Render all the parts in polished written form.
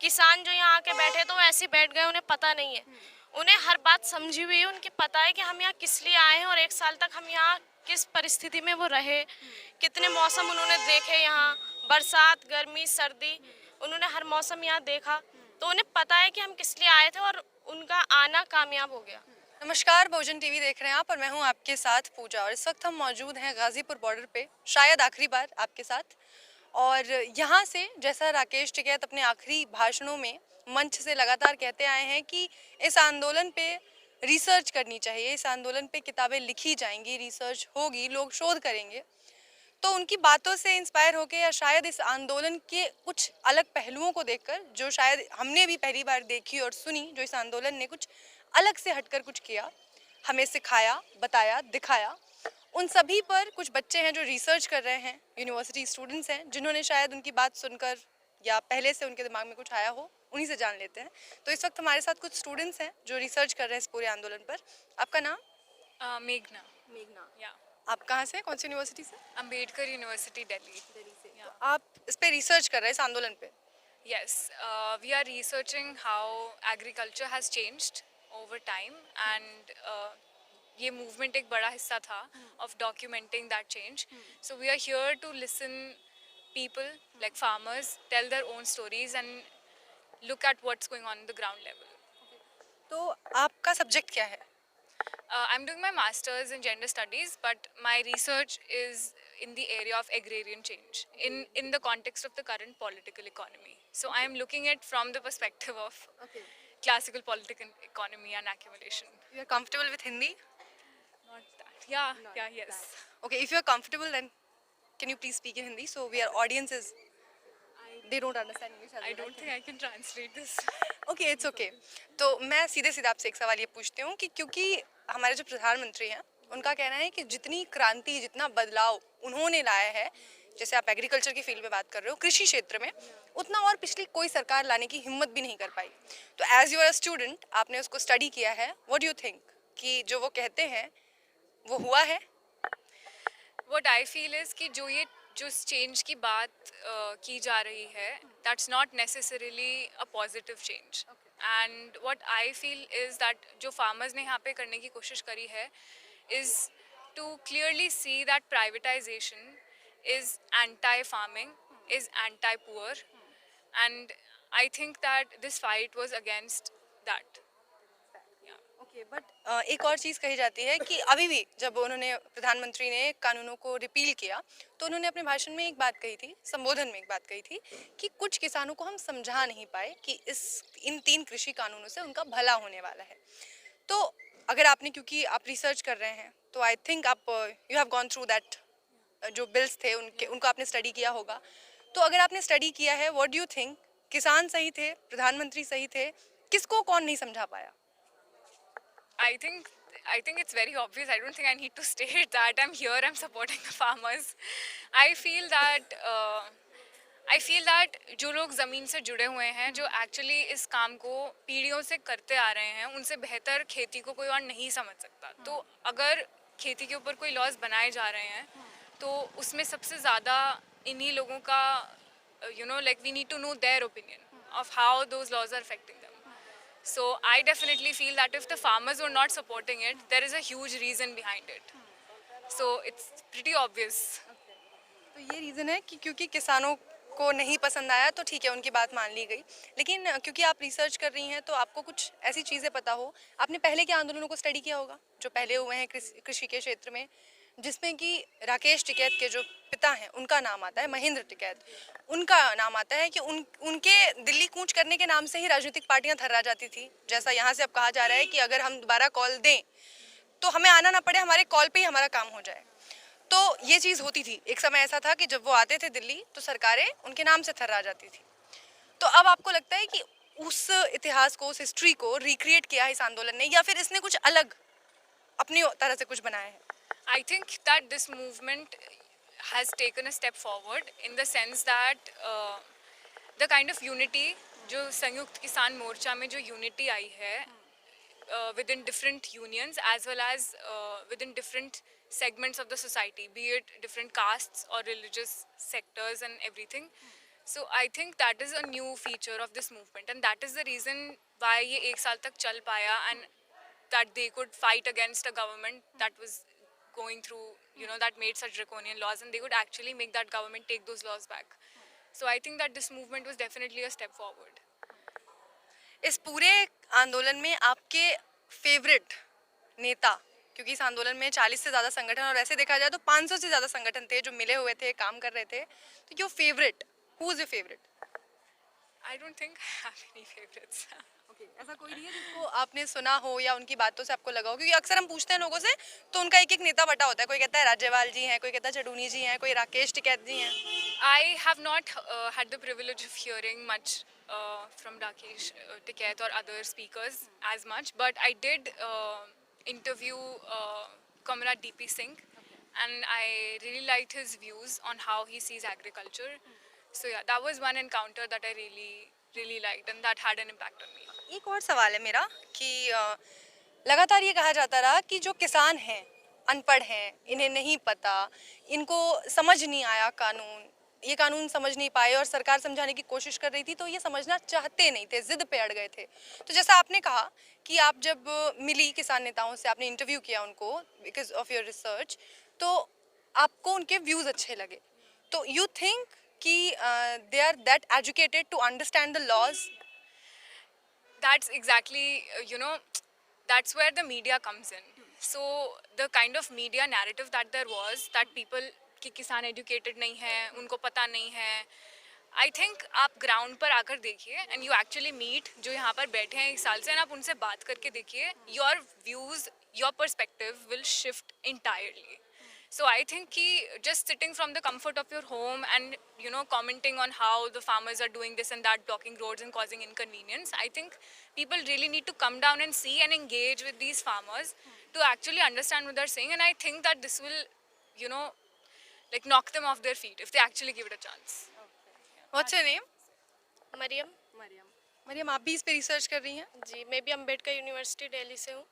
किसान जो यहाँ आके बैठे तो वो ऐसे ही बैठ गए, उन्हें पता नहीं है। उन्हें हर बात समझी हुई है, उनकी पता है कि हम यहाँ किस लिए आए हैं और 1 साल तक हम यहाँ किस परिस्थिति में वो रहे, कितने मौसम उन्होंने देखे यहाँ, बरसात, गर्मी, सर्दी, उन्होंने हर मौसम यहाँ देखा। तो उन्हें पता है कि हम किस लिए आए थे और उनका आना कामयाब हो गया। नमस्कार, भोजन टीवी देख रहे हैं आप और मैं हूं आपके साथ पूजा। और इस वक्त हम मौजूद हैं गाजीपुर बॉर्डर पे, शायद आखिरी बार आपके साथ। और यहाँ से जैसा राकेश टिकैत अपने आखिरी भाषणों में मंच से लगातार कहते आए हैं कि इस आंदोलन पे रिसर्च करनी चाहिए, इस आंदोलन पे किताबें लिखी जाएंगी, रिसर्च होगी, लोग शोध करेंगे। तो उनकी बातों से इंस्पायर होकर या शायद इस आंदोलन के कुछ अलग पहलुओं को देखकर, जो शायद हमने भी पहली बार देखी और सुनी, जो इस आंदोलन ने कुछ अलग से हटकर कुछ किया, हमें सिखाया, बताया, दिखाया, उन सभी पर कुछ बच्चे हैं जो रिसर्च कर रहे हैं, यूनिवर्सिटी स्टूडेंट्स हैं जिन्होंने शायद उनकी बात सुनकर या पहले से उनके दिमाग में कुछ आया हो, उन्हीं से जान लेते हैं। तो इस वक्त हमारे साथ कुछ स्टूडेंट्स हैं जो रिसर्च कर रहे हैं इस पूरे आंदोलन पर। आपका नाम? मेघना। मेघना। या आप कहाँ से, कौन सी यूनिवर्सिटी से? अंबेडकर यूनिवर्सिटी दिल्ली। तो आप इस पे रिसर्च कर रहे हैं, इस आंदोलन पे? Yes, we are researching how agriculture has changed over time and ये movement एक बड़ा हिस्सा था of documenting that change. So we are here to listen people like farmers tell their own stories and look at what's going on the ground level. तो आपका subject क्या है? I'm doing my master's in gender studies, but my research is in the area of agrarian change in the context of the current political economy. So I am looking at from the perspective of classical political economy and accumulation. You are comfortable with Hindi? Not that. Yeah, yes. Okay, if you are comfortable, then can you please speak in Hindi? So we are audiences, they don't understand English. I don't think I can translate this. Okay, it's okay. तो मैं सीधे सीधे आपसे एक सवाल ये पूछती हूँ कि क्योंकि हमारे जो प्रधानमंत्री हैं उनका कहना है कि जितनी क्रांति, जितना बदलाव उन्होंने लाया है, जैसे आप एग्रीकल्चर की फील्ड में बात कर रहे हो, कृषि क्षेत्र में, उतना और पिछली कोई सरकार लाने की हिम्मत भी नहीं कर पाई। तो as you are a student, आपने उसको स्टडी किया है, व्हाट डू यू थिंक कि जो वो कहते हैं वो हुआ है? What I feel is कि जो चेंज की बात की जा रही है, that's not necessarily a positive change. And what I feel is that जो farmers ने यहाँ पे करने की कोशिश करी है is to clearly see that privatization is anti-farming, is anti-poor, and I think that this fight was against that. Okay, but एक और चीज़ कही जाती है कि अभी भी जब उन्होंने, प्रधानमंत्री ने कानूनों को रिपील किया, तो उन्होंने अपने भाषण में एक बात कही थी, संबोधन में एक बात कही थी कि कुछ किसानों को हम समझा नहीं पाए कि इन 3 कृषि कानूनों से उनका भला होने वाला है। तो अगर आपने, क्योंकि आप रिसर्च कर रहे हैं, तो आई थिंक आप you have gone through that, जो बिल्स थे उनको आपने स्टडी किया होगा। तो अगर आपने स्टडी किया है, व्हाट डू यू थिंक, किसान सही थे, प्रधानमंत्री सही थे, किसको कौन नहीं समझा पाया? I think it's very obvious. I don't think I need to state that I'm here. I'm supporting the farmers. I feel that जो लोग ज़मीन से जुड़े हुए हैं, जो एक्चुअली इस काम को पीढ़ियों से करते आ रहे हैं, उनसे बेहतर खेती को कोई और नहीं समझ सकता। तो अगर खेती के ऊपर कोई लॉज बनाए जा रहे हैं, तो उसमें सबसे ज़्यादा इन्हीं लोगों का like we need to know their opinion of how those laws are affecting them. So I definitely feel that if the farmers were not supporting it, there is a huge reason behind it. So it's pretty obvious. तो ये reason है कि क्योंकि किसानों को नहीं पसंद आया, तो ठीक है, उनकी बात मान ली गई। लेकिन क्योंकि आप रिसर्च कर रही हैं, तो आपको कुछ ऐसी चीज़ें पता हो, आपने पहले के आंदोलनों को स्टडी किया होगा जो पहले हुए हैं कृषि के क्षेत्र में, जिसमें कि राकेश टिकैत के जो पिता हैं उनका नाम आता है, महेंद्र टिकैत, उनका नाम आता है कि उनके दिल्ली कूच करने के नाम से ही राजनीतिक पार्टियां थर्रा जाती थी। जैसा यहाँ से अब कहा जा रहा है कि अगर हम दोबारा कॉल दें तो हमें आना ना पड़े, हमारे कॉल पे ही हमारा काम हो जाए। तो ये चीज़ होती थी। एक समय ऐसा था कि जब वो आते थे दिल्ली, तो सरकारें उनके नाम से थर्रा जाती थी। तो अब आपको लगता है कि उस इतिहास को, उस हिस्ट्री को रिक्रिएट किया है इस आंदोलन ने, या फिर इसने कुछ अलग अपनी तरह से कुछ बनाया है? I think that this movement has taken a step forward in the sense that the kind of unity जो संयुक्त किसान मोर्चा में जो unity आई है within different unions as well as within different segments of the society, be it different castes or religious sectors and everything. So I think that is a new feature of this movement, and that is the reason why ये एक साल तक चल पाया, and that they could fight against a government that was going through, that made such draconian laws, and they could actually make that government take those laws back. So I think that this movement was definitely a step forward. इस पूरे आंदोलन में आपके favourite नेता, क्योंकि इस आंदोलन में 40 से ज़्यादा संगठन और ऐसे देखा जाए तो 500 से ज़्यादा संगठन थे जो मिले हुए थे, काम कर रहे थे, तो your favourite, who is your favourite? I don't think I have any favorites. ऐसा कोई नहीं है जिसको आपने सुना हो या उनकी बातों से आपको लगा हो? क्योंकि अक्सर हम पूछते हैं लोगों से तो उनका एक एक नेता बटा होता है, कोई कहता है राज्यपाल जी हैं, कोई कहता है चडूनी जी हैं, कोई राकेश टिकैत जी हैं. I have not had the privilege of hearing much from Rakesh Tikait or other speakers as much, but I did interview Comrade DP Singh, and I really liked his views on how he sees agriculture. So yeah, that was one encounter that I really liked, and that had an impact on me. एक और सवाल है मेरा कि लगातार ये कहा जाता रहा कि जो किसान हैं अनपढ़ हैं, इन्हें नहीं पता, इनको समझ नहीं आया कानून, ये कानून समझ नहीं पाए और सरकार समझाने की कोशिश कर रही थी तो ये समझना चाहते नहीं थे, जिद पे अड़ गए थे. तो जैसा आपने कहा कि आप जब मिली किसान नेताओं से, आपने इंटरव्यू किया उनको बिकॉज ऑफ योर रिसर्च, तो आपको उनके व्यूज़ अच्छे लगे, तो यू थिंक कि they are that educated to understand the laws? That's exactly, that's where the media comes in. So the kind of media narrative that there was, that people कि किसान educated नहीं है, उनको पता नहीं है, I think आप ground पर आकर देखिए and you actually meet जो यहाँ पर बैठे हैं एक साल से, and आप उनसे बात करके देखिए, your views, your perspective will shift entirely. So I think कि just sitting from the comfort of your home and commenting on how the farmers are doing this and that, blocking roads and causing inconvenience, I think people really need to come down and see and engage with these farmers to actually understand what they're saying, and I think that this will like knock them off their feet if they actually give it a chance. What's your name? Maryam. Maryam, आप भी इस पे research कर रही हैं? जी, मैं भी Ambedkar university Delhi से हूँ.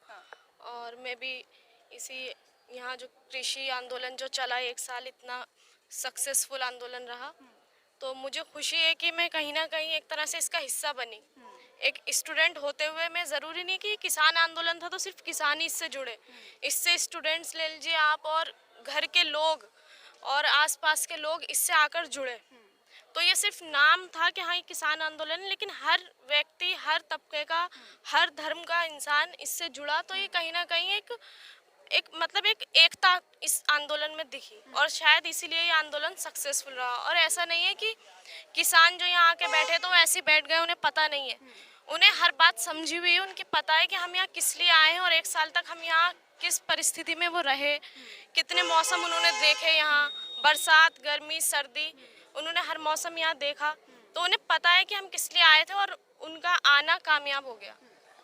और मैं भी इसी यहाँ जो कृषि आंदोलन जो चला 1 साल, इतना सक्सेसफुल आंदोलन रहा, तो मुझे खुशी है कि मैं कहीं ना कहीं एक तरह से इसका हिस्सा बनी. एक स्टूडेंट होते हुए मैं, ज़रूरी नहीं कि किसान आंदोलन था तो सिर्फ किसान ही इससे जुड़े, इससे स्टूडेंट्स ले लीजिए आप और घर के लोग और आसपास के लोग इससे आकर जुड़े. तो ये सिर्फ नाम था कि हाँ ये किसान आंदोलन, लेकिन हर व्यक्ति, हर तबके का, हर धर्म का इंसान इससे जुड़ा, तो ये कहीं ना कहीं एक मतलब एक एकता इस आंदोलन में दिखी, और शायद इसीलिए ये आंदोलन सक्सेसफुल रहा. और ऐसा नहीं है कि किसान जो यहाँ आके बैठे तो ऐसे ही बैठ गए, उन्हें पता नहीं है, उन्हें हर बात समझी हुई है, उनकी पता है कि हम यहाँ किस लिए आए हैं और 1 साल तक हम यहाँ किस परिस्थिति में वो रहे, कितने मौसम उन्होंने देखे, यहाँ बरसात, गर्मी, सर्दी, उन्होंने हर मौसम यहाँ देखा, तो उन्हें पता है कि हम किस लिए आए थे और उनका आना कामयाब हो गया.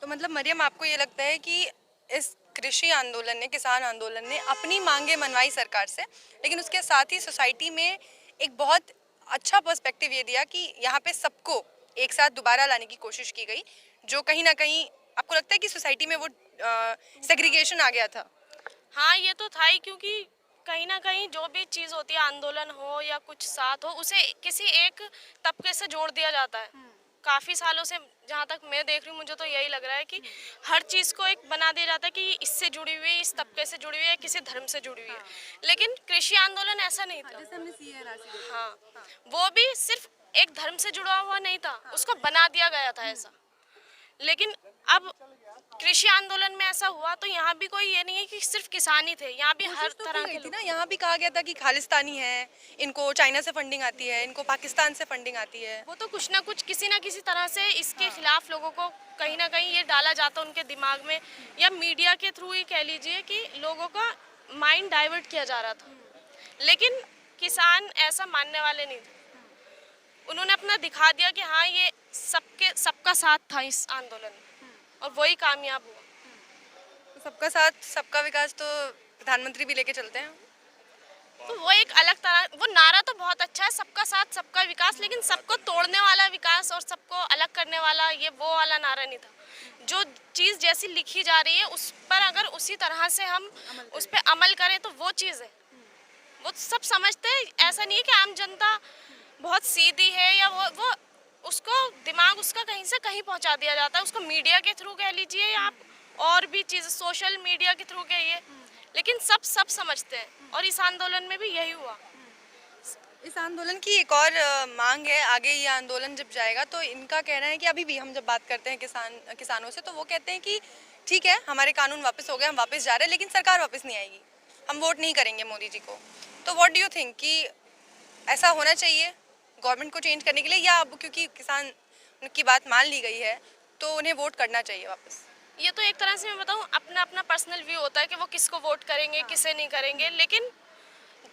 तो मतलब मरियम, आपको ये लगता है कि इस कृषि आंदोलन ने, किसान आंदोलन ने अपनी मांगे मनवाई सरकार से, लेकिन उसके साथ ही सोसाइटी में एक बहुत अच्छा पर्सपेक्टिव ये दिया कि यहाँ पे सबको एक साथ दोबारा लाने की कोशिश की गई, जो कहीं ना कहीं आपको लगता है कि सोसाइटी में वो सेग्रीगेशन आ गया था? हाँ, ये तो था ही, क्योंकि कहीं ना कहीं जो भी चीज़ होती है, आंदोलन हो या कुछ साथ हो, उसे किसी एक तबके से जोड़ दिया जाता है. काफ़ी सालों से जहाँ तक मैं देख रही हूँ, मुझे तो यही लग रहा है कि हर चीज़ को एक बना दिया जाता है कि इससे जुड़ी हुई है, इस तबके से जुड़ी हुई है, किसी धर्म से जुड़ी हुई है. लेकिन कृषि आंदोलन ऐसा नहीं था. हाँ, वो भी सिर्फ एक धर्म से जुड़ा हुआ नहीं था, उसको बना दिया गया था ऐसा. लेकिन अब कृषि आंदोलन में ऐसा हुआ तो यहाँ भी कोई ये नहीं है कि सिर्फ किसान ही थे, यहाँ भी हर तरह के थी ना. यहाँ भी कहा गया था कि खालिस्तानी है, इनको चाइना से फंडिंग आती है, इनको पाकिस्तान से फंडिंग आती है. वो तो कुछ ना कुछ किसी ना किसी तरह से इसके खिलाफ लोगों को कहीं ना कहीं ये डाला जाता उनके दिमाग में, या मीडिया के थ्रू ही कह लीजिए कि लोगों का माइंड डाइवर्ट किया जा रहा था. लेकिन किसान ऐसा मानने वाले नहीं थे, उन्होंने अपना दिखा दिया कि हाँ ये सबका साथ था इस आंदोलन में, और वही कामयाब हुआ. तो सबका साथ सबका विकास तो प्रधानमंत्री भी लेके चलते हैं, तो वो एक अलग तरह, वो नारा तो बहुत अच्छा है, सबका साथ सबका विकास, लेकिन सबको तोड़ने वाला विकास और सबको अलग करने वाला ये वो वाला नारा नहीं था. जो चीज़ जैसी लिखी जा रही है उस पर अगर उसी तरह से हम उस पर अमल करें तो वो चीज़ है, वो सब समझते हैं. ऐसा नहीं है कि आम जनता बहुत सीधी है या वो उसको दिमाग उसका कहीं से कहीं पहुंचा दिया जाता है, उसको मीडिया के थ्रू कह लीजिए या आप और भी चीज़ सोशल मीडिया के थ्रू कहिए, लेकिन सब समझते हैं और इस आंदोलन में भी यही हुआ। इस आंदोलन की एक और मांग है, आगे ये आंदोलन जब जाएगा तो इनका कहना है कि अभी भी हम जब बात करते हैं किसानों से, तो वो कहते हैं कि ठीक है हमारे कानून वापस हो गए, हम वापस जा रहे हैं, लेकिन सरकार वापस नहीं आएगी, हम वोट नहीं करेंगे मोदी जी को। तो व्हाट डू यू थिंक कि ऐसा होना चाहिए गवर्नमेंट को चेंज करने के लिए, या अब क्योंकि किसान की बात मान ली गई है तो उन्हें वोट करना चाहिए वापस? ये तो एक तरह से मैं बताऊं अपना अपना पर्सनल व्यू होता है कि वो किसको वोट करेंगे किसे नहीं करेंगे, लेकिन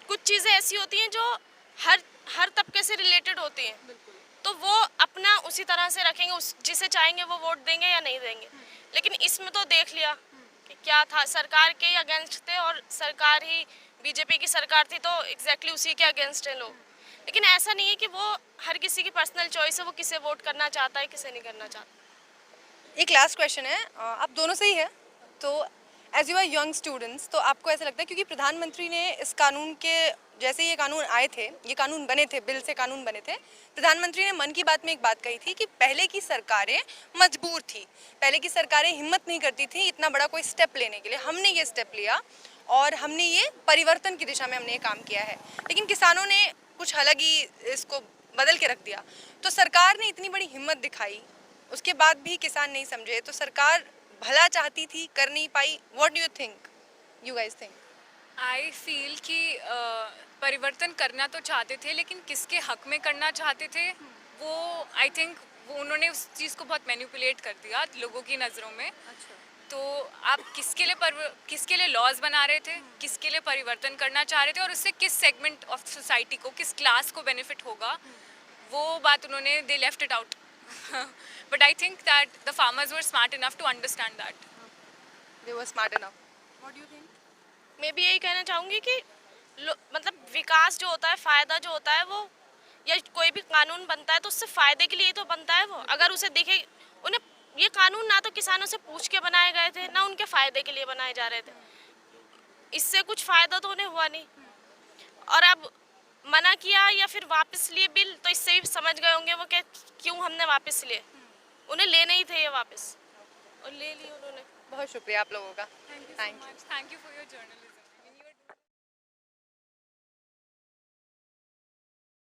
कुछ चीज़ें ऐसी होती हैं जो हर हर तबके से रिलेटेड होती हैं, तो वो अपना उसी तरह से रखेंगे, उस जिसे चाहेंगे वो वोट देंगे या नहीं देंगे। लेकिन इसमें तो देख लिया कि क्या था, सरकार के अगेंस्ट थे और सरकार ही बीजेपी की सरकार थी तो एग्जैक्टली उसी के अगेंस्ट है लोग। लेकिन ऐसा नहीं है कि वो हर किसी की पर्सनल चॉइस है, वो किसे वोट करना चाहता है किसे नहीं करना चाहता। एक लास्ट क्वेश्चन है, आप दोनों से ही है, तो as you are young students, तो आपको ऐसा लगता है क्योंकि प्रधानमंत्री ने इस कानून के जैसे ये कानून आए थे, ये कानून बने थे, बिल से कानून बने थे, प्रधानमंत्री ने मन की बात में एक बात कही थी कि पहले की सरकारें मजबूर थी, पहले की सरकारें हिम्मत नहीं करती थी इतना बड़ा कोई स्टेप लेने के लिए, हमने ये स्टेप लिया और हमने ये परिवर्तन की दिशा में हमने ये काम किया है, लेकिन किसानों ने कुछ अलग ही इसको बदल के रख दिया। तो सरकार ने इतनी बड़ी हिम्मत दिखाई, उसके बाद भी किसान नहीं समझे, तो सरकार भला चाहती थी कर नहीं पाई। What do you think, you guys think? I feel कि परिवर्तन करना तो चाहते थे, लेकिन किसके हक में करना चाहते थे वो आई थिंक वो उन्होंने उस चीज़ को बहुत मैनिपुलेट कर दिया लोगों की नज़रों में। तो आप किसके लिए लॉज बना रहे थे, किसके लिए परिवर्तन करना चाह रहे थे और उससे किस सेगमेंट ऑफ सोसाइटी को, किस क्लास को बेनिफिट होगा, वो बात उन्होंने they left it out. But I think that the farmers were smart enough to understand that. They were smart enough. What do you think? मैं भी यही कहना चाहूँगी कि मतलब विकास जो होता है, फ़ायदा जो होता है, वो या कोई भी कानून बनता है तो उससे फ़ायदे के लिए ही तो बनता है वो। अगर उसे देखे, उन्हें ये कानून ना तो किसानों से पूछ के बनाए गए थे ना उनके फ़ायदे के लिए बनाए जा रहे थे, इससे कुछ फ़ायदा तो उन्हें हुआ नहीं। और अब मना किया या फिर वापस लिए बिल, तो इससे भी समझ गए होंगे वो कि क्यों हमने वापस लिए, उन्हें लेने ही थे ये वापस और ले लिए उन्होंने। बहुत शुक्रिया आप लोगों का। Thank you so much. Thank you for your journalism.